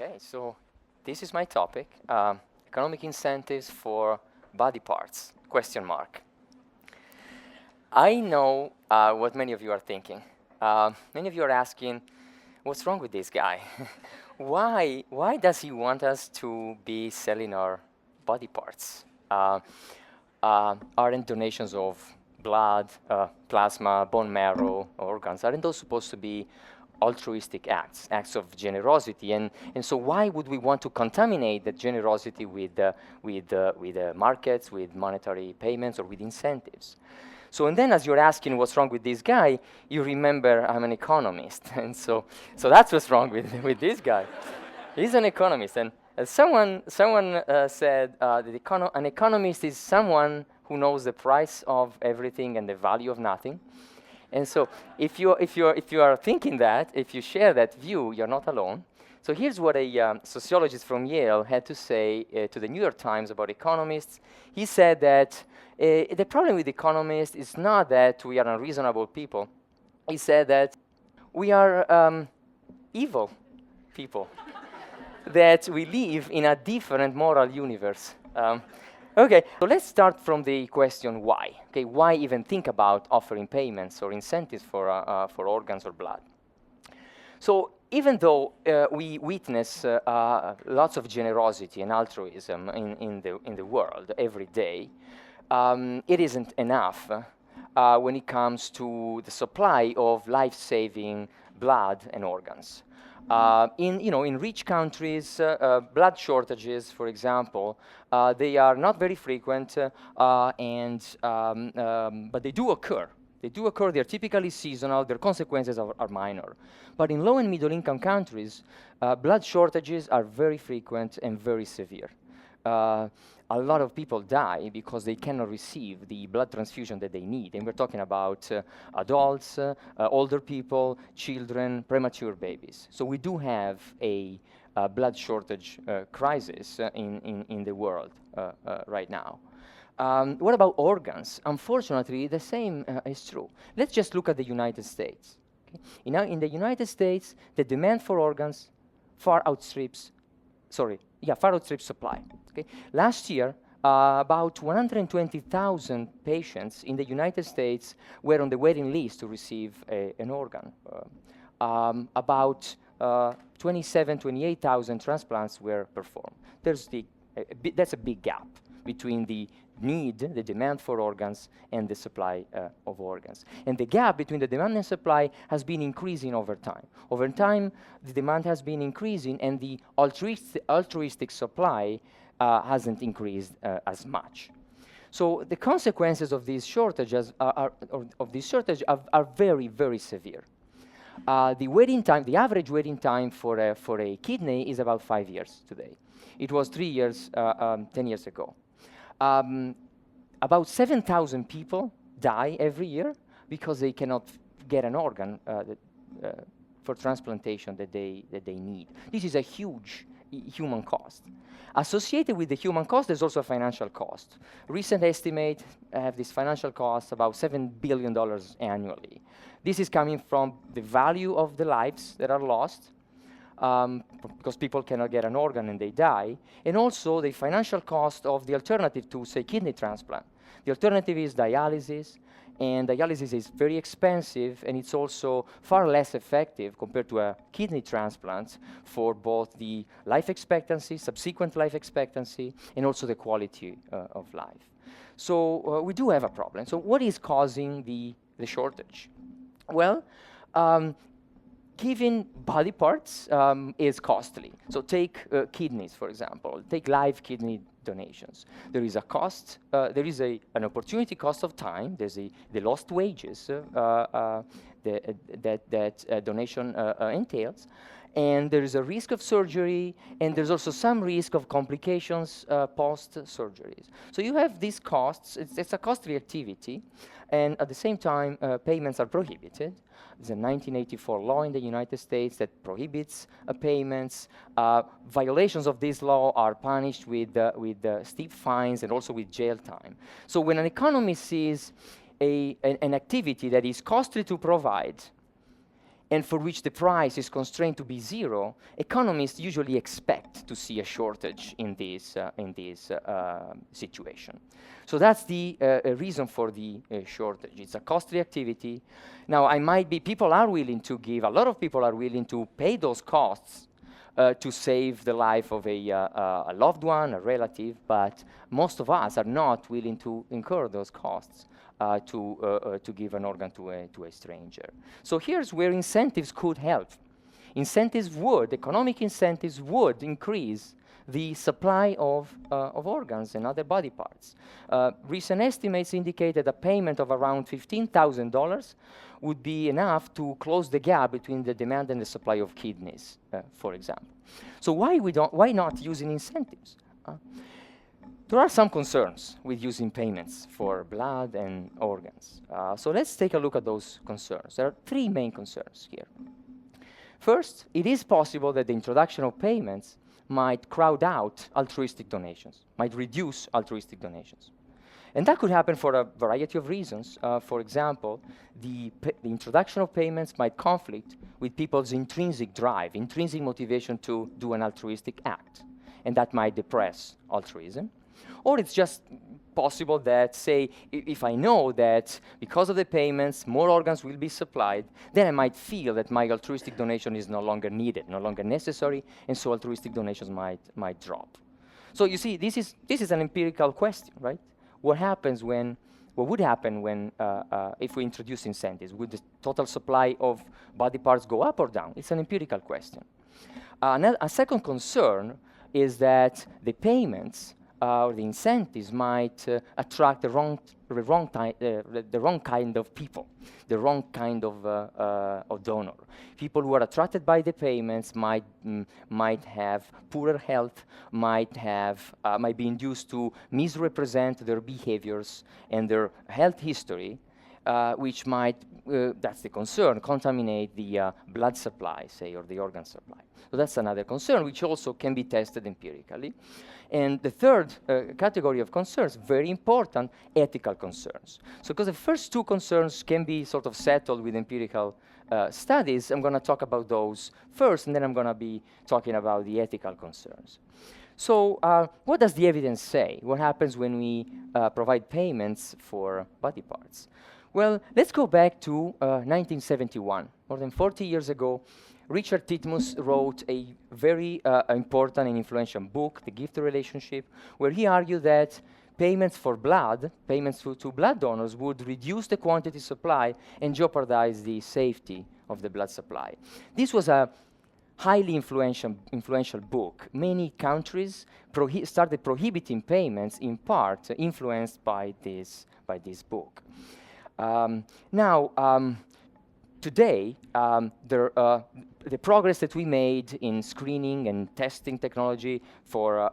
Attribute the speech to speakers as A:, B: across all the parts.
A: Okay, so this is my topic, economic incentives for body parts, question mark. I know what many of you are thinking. Many of you are asking, what's wrong with this guy? Why does he want us to be selling our body parts? Aren't donations of blood, plasma, bone marrow, organs, aren't those supposed to be altruistic acts of generosity? And so why would we want to contaminate that generosity with markets, with monetary payments, or with incentives? So, and then as you're asking what's wrong with this guy, you remember I'm an economist. And so that's what's wrong with this guy. He's an economist. And someone said that an economist is someone who knows the price of everything and the value of nothing. And so if you are thinking that, if you share that view, you're not alone. So here's what a sociologist from Yale had to say to the New York Times about economists. He said that the problem with economists is not that we are unreasonable people. He said that we are evil people, that we live in a different moral universe. Okay, so let's start from the question why. Okay, why even think about offering payments or incentives for organs or blood? So even though we witness lots of generosity and altruism in the world every day, it isn't enough when it comes to the supply of life-saving blood and organs. In rich countries, blood shortages, for example, they are not very frequent, but they do occur. They do occur. They're typically seasonal. Their consequences are minor. But in low and middle-income countries, blood shortages are very frequent and very severe. A lot of people die because they cannot receive the blood transfusion that they need. And we're talking about adults, older people, children, premature babies. So we do have a blood shortage crisis in the world right now. What about organs? Unfortunately, the same is true. Let's just look at the United States. Okay? In the United States, the demand for organs far outstrips supply. Okay? Last year, about 120,000 patients in the United States were on the waiting list to receive an organ. About 28,000 transplants were performed. That's a big gap between the need, the demand for organs, and the supply of organs. And the gap between the demand and supply has been increasing over time. Over time, the demand has been increasing, and the altruistic supply hasn't increased as much. So the consequences of these shortages are very, very severe. The average waiting time for a kidney is about 5 years today. It was 3 years 10 years ago. About 7,000 people die every year because they cannot get an organ for transplantation that they need. This is a huge human cost. Associated with the human cost, there's also a financial cost. Recent estimates have this financial cost about $7 billion annually. This is coming from the value of the lives that are lost, because people cannot get an organ and they die, and also the financial cost of the alternative to, say, kidney transplant. The alternative is dialysis, and dialysis is very expensive, and it's also far less effective compared to a kidney transplant for both the life expectancy, subsequent life expectancy, and also the quality of life. So we do have a problem. So what is causing the shortage? Well, giving body parts is costly. So take kidneys, for example. Take live kidney donations. There is a cost. There is an opportunity cost of time. There's the lost wages that donation entails. And there is a risk of surgery, and there's also some risk of complications post-surgeries. So you have these costs. It's a costly activity, and at the same time, payments are prohibited. There's a 1984 law in the United States that prohibits payments. Violations of this law are punished with steep fines and also with jail time. So when an economist sees an activity that is costly to provide and for which the price is constrained to be zero, economists usually expect to see a shortage in this situation. So that's the reason for the shortage. It's a costly activity. Now, a lot of people are willing to pay those costs to save the life of a loved one, a relative, but most of us are not willing to incur those costs to give an organ to a stranger. So here's where incentives could help. Economic incentives would increase the supply of organs and other body parts. Recent estimates indicate that a payment of around $15,000 would be enough to close the gap between the demand and the supply of kidneys, for example. So why not using incentives? There are some concerns with using payments for blood and organs. So let's take a look at those concerns. There are three main concerns here. First, it is possible that the introduction of payments might crowd out altruistic donations, might reduce altruistic donations. And that could happen for a variety of reasons. For example, the introduction of payments might conflict with people's intrinsic drive, intrinsic motivation to do an altruistic act. And that might depress altruism. Or it's just possible that, say, if I know that because of the payments, more organs will be supplied, then I might feel that my altruistic donation is no longer needed, no longer necessary, and so altruistic donations might drop. So you see, this is an empirical question, right? What would happen if we introduce incentives? Would the total supply of body parts go up or down? It's an empirical question. A second concern is that the payments or the incentives might attract the wrong kind of people, the wrong kind of donor. People who are attracted by the payments might have poorer health, might be induced to misrepresent their behaviors and their health history, which might, that's the concern, contaminate the blood supply, say, or the organ supply. So that's another concern, which also can be tested empirically. And the third category of concerns, very important, ethical concerns. So because the first two concerns can be sort of settled with empirical studies, I'm going to talk about those first, and then I'm going to be talking about the ethical concerns. So what does the evidence say? What happens when we provide payments for body parts? Well, let's go back to 1971. More than 40 years ago, Richard Titmuss wrote a very important and influential book, The Gift Relationship, where he argued that payments for blood, payments to blood donors would reduce the quantity supply and jeopardize the safety of the blood supply. This was a highly influential book. Many countries started prohibiting payments, in part influenced by this book. Today, the progress that we made in screening and testing technology for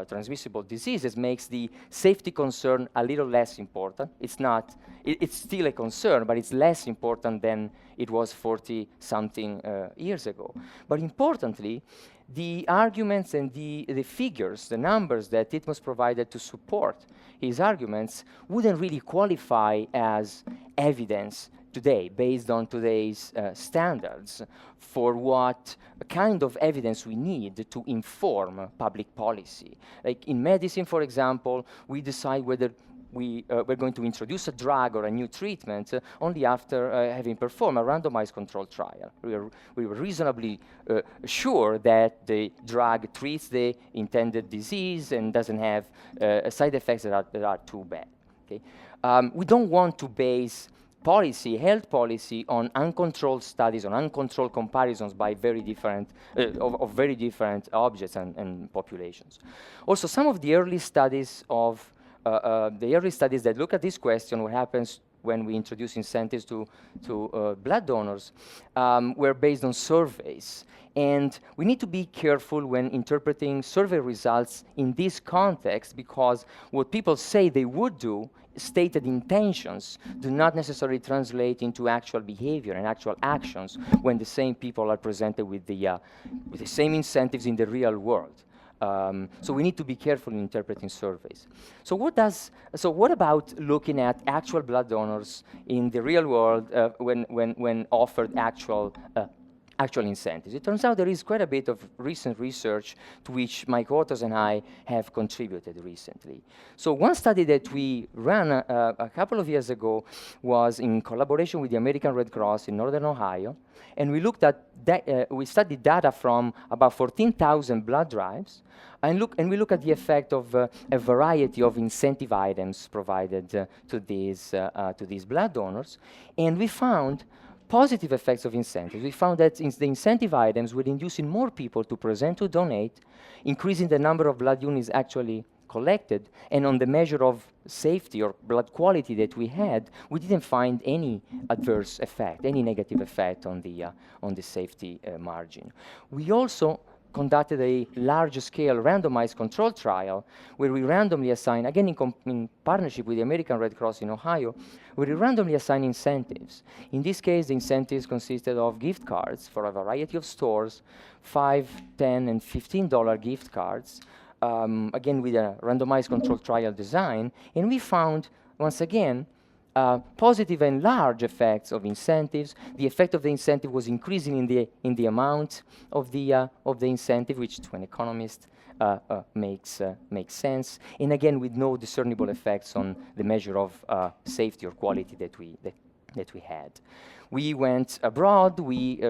A: transmissible diseases makes the safety concern a little less important. It's still a concern, but it's less important than it was 40-something years ago. But importantly, the arguments and the figures, the numbers that Titmuss provided to support his arguments wouldn't really qualify as evidence today, based on today's standards, for what kind of evidence we need to inform public policy. Like in medicine, for example, we decide whether we're going to introduce a drug or a new treatment only after having performed a randomized controlled trial. We were reasonably sure that the drug treats the intended disease and doesn't have side effects that are too bad. Okay? We don't want to base health policy on uncontrolled studies, on uncontrolled comparisons by very different objects and populations. Also, some of the early studies that look at this question, what happens when we introduce incentives to blood donors, were based on surveys. And we need to be careful when interpreting survey results in this context, because what people say they would do, stated intentions, do not necessarily translate into actual behavior and actual actions when the same people are presented with the same incentives in the real world. So we need to be careful in interpreting surveys. So what about looking at actual blood donors in the real world when offered actual incentives? It turns out there is quite a bit of recent research to which my co-authors and I have contributed recently. So one study that we ran a couple of years ago was in collaboration with the American Red Cross in Northern Ohio, and we looked at we studied data from about 14,000 blood drives, and we look at the effect of a variety of incentive items provided to these blood donors, and we found positive effects of incentives. We found that the incentive items were inducing more people to present to donate, increasing the number of blood units actually collected, and on the measure of safety or blood quality that we had, we didn't find any adverse effect, any negative effect on the safety margin. We also conducted a large-scale randomized control trial where we randomly assigned, again in partnership with the American Red Cross in Ohio, where we randomly assigned incentives. In this case, the incentives consisted of gift cards for a variety of stores, $5, $10, and $15 gift cards, again with a randomized control trial design, and we found, once again, positive and large effects of incentives. The effect of the incentive was increasing in the amount of the incentive, which to an economist makes sense. And again, with no discernible effects on the measure of safety or quality that we had. We went abroad. We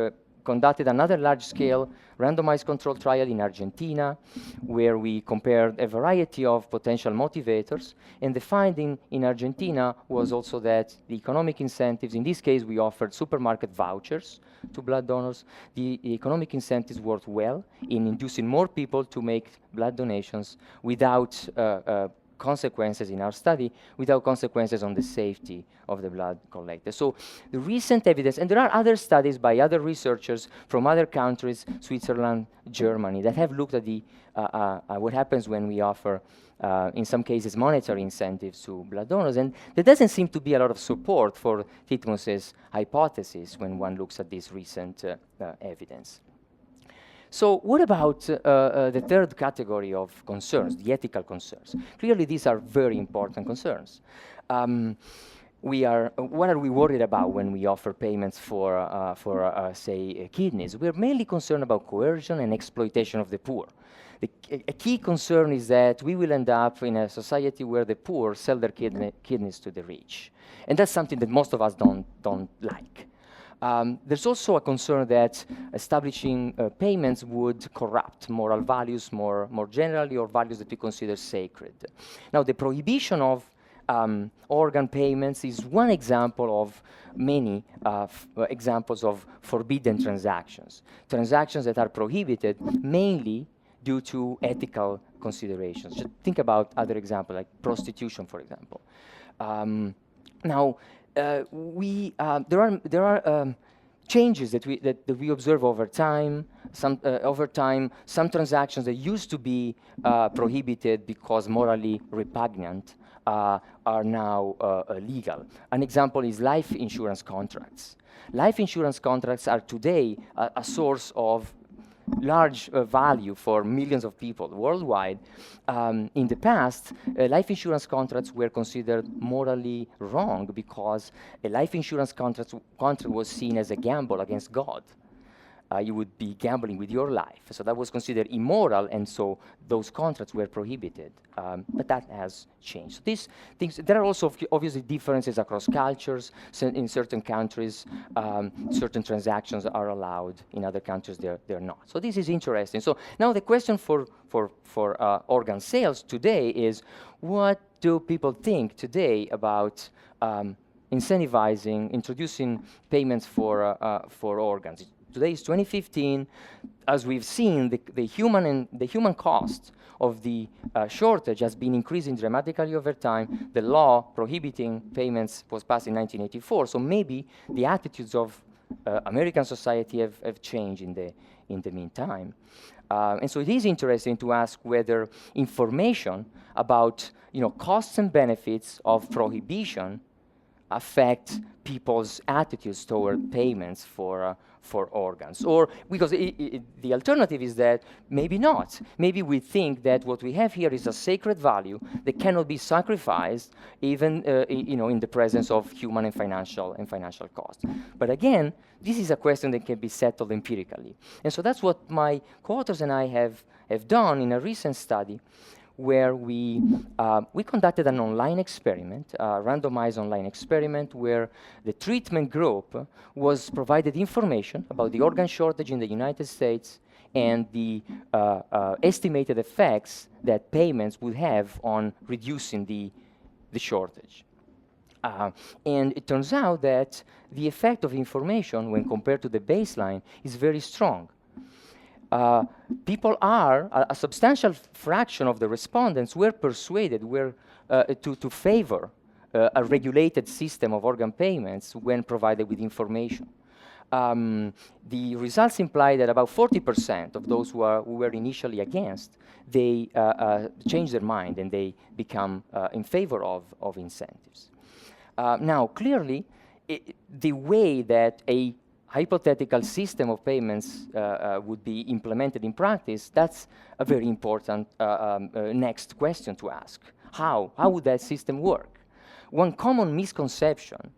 A: conducted another large-scale randomized control trial in Argentina, where we compared a variety of potential motivators, and the finding in Argentina was also that the economic incentives, in this case we offered supermarket vouchers to blood donors, the economic incentives worked well in inducing more people to make blood donations without consequences in our study, without consequences on the safety of the blood collected. So the recent evidence, and there are other studies by other researchers from other countries, Switzerland, Germany, that have looked at what happens when we offer, in some cases, monetary incentives to blood donors. And there doesn't seem to be a lot of support for Titmus's hypothesis when one looks at this recent evidence. So what about the third category of concerns, the ethical concerns? Clearly, these are very important concerns. What are we worried about when we offer payments for say, kidneys? We're mainly concerned about coercion and exploitation of the poor. A key concern is that we will end up in a society where the poor sell their kidneys to the rich. And that's something that most of us don't like. There's also a concern that establishing payments would corrupt moral values more generally, or values that we consider sacred. Now, the prohibition of organ payments is one example of many examples of forbidden transactions that are prohibited mainly due to ethical considerations. Just think about other examples, like prostitution, for example. Now, there are changes that we observe over time. Some transactions that used to be prohibited because morally repugnant are now legal. An example is life insurance contracts. Life insurance contracts are today a source of large value for millions of people worldwide. In the past, life insurance contracts were considered morally wrong because a life insurance contract was seen as a gamble against God. You would be gambling with your life. So that was considered immoral, and so those contracts were prohibited. But that has changed. So these things, there are also obviously differences across cultures. So in certain countries, certain transactions are allowed. In other countries, they're not. So this is interesting. So now the question for organ sales today is, what do people think today about incentivizing, introducing payments for organs? Today is 2015. As we've seen, the human cost of the shortage has been increasing dramatically over time. The law prohibiting payments was passed in 1984. So maybe the attitudes of American society have changed in the meantime. And so it is interesting to ask whether information about costs and benefits of prohibition affect people's attitudes toward payments for organs. Or because the alternative is that maybe not. Maybe we think that what we have here is a sacred value that cannot be sacrificed even in the presence of human and financial cost. But again, this is a question that can be settled empirically. And so that's what my co-authors and I have done in a recent study, where we conducted an online experiment, a randomized online experiment, where the treatment group was provided information about the organ shortage in the United States and the estimated effects that payments would have on reducing the shortage. And it turns out that the effect of information when compared to the baseline is very strong. A substantial fraction of the respondents were persuaded to favor a regulated system of organ payments when provided with information. The results imply that about 40% of those who were initially against, they change their mind and they become in favor of incentives. Now, clearly, the way that a hypothetical system of payments would be implemented in practice, that's a very important next question to ask. How would that system work? One common misconception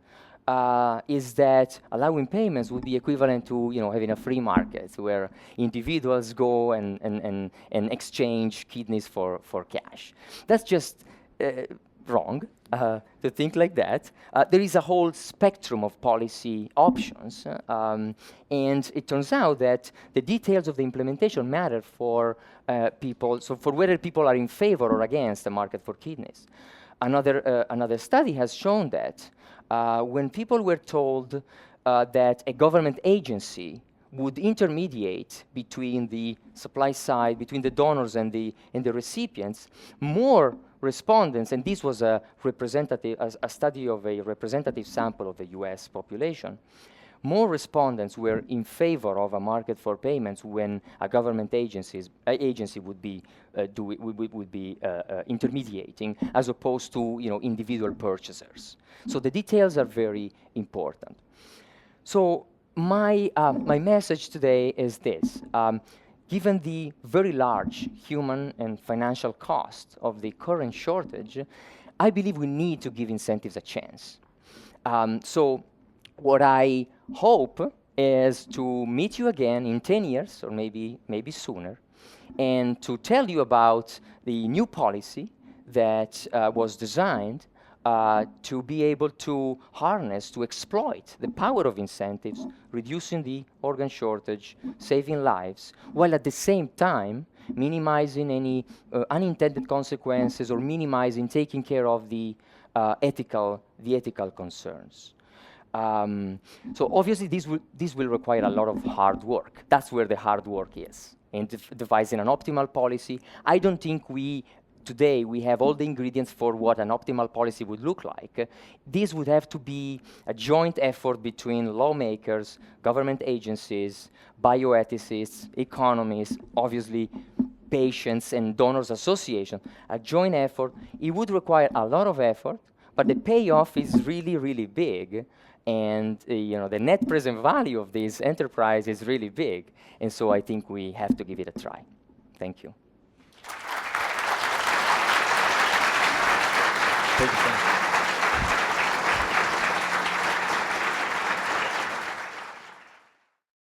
A: is that allowing payments would be equivalent to having a free market where individuals go and exchange kidneys for cash. That's just wrong to think like that. There is a whole spectrum of policy options, and it turns out that the details of the implementation matter for people, so for whether people are in favor or against the market for kidneys. Another study has shown that when people were told that a government agency would intermediate between the supply side, between the donors and the recipients, more respondents, and this was a study of a representative sample of the US population, more respondents were in favor of a market for payments when a government agency would be intermediating, as opposed to individual purchasers. So the details are very important. So my message today is this. Given the very large human and financial cost of the current shortage, I believe we need to give incentives a chance. So what I hope is to meet you again in 10 years, or maybe sooner, and to tell you about the new policy that was designed to be able to harness, to exploit the power of incentives, reducing the organ shortage, saving lives, while at the same time minimizing any unintended consequences or minimizing taking care of the ethical concerns. So obviously this will require a lot of hard work. That's where the hard work is, in devising an optimal policy. I don't think today we have all the ingredients for what an optimal policy would look like. This would have to be a joint effort between lawmakers, government agencies, bioethicists, economists, obviously patients and donors association, a joint effort. It would require a lot of effort, but the payoff is really, really big. And the net present value of this enterprise is really big. And so I think we have to give it a try. Thank you.
B: Thank you, Sam.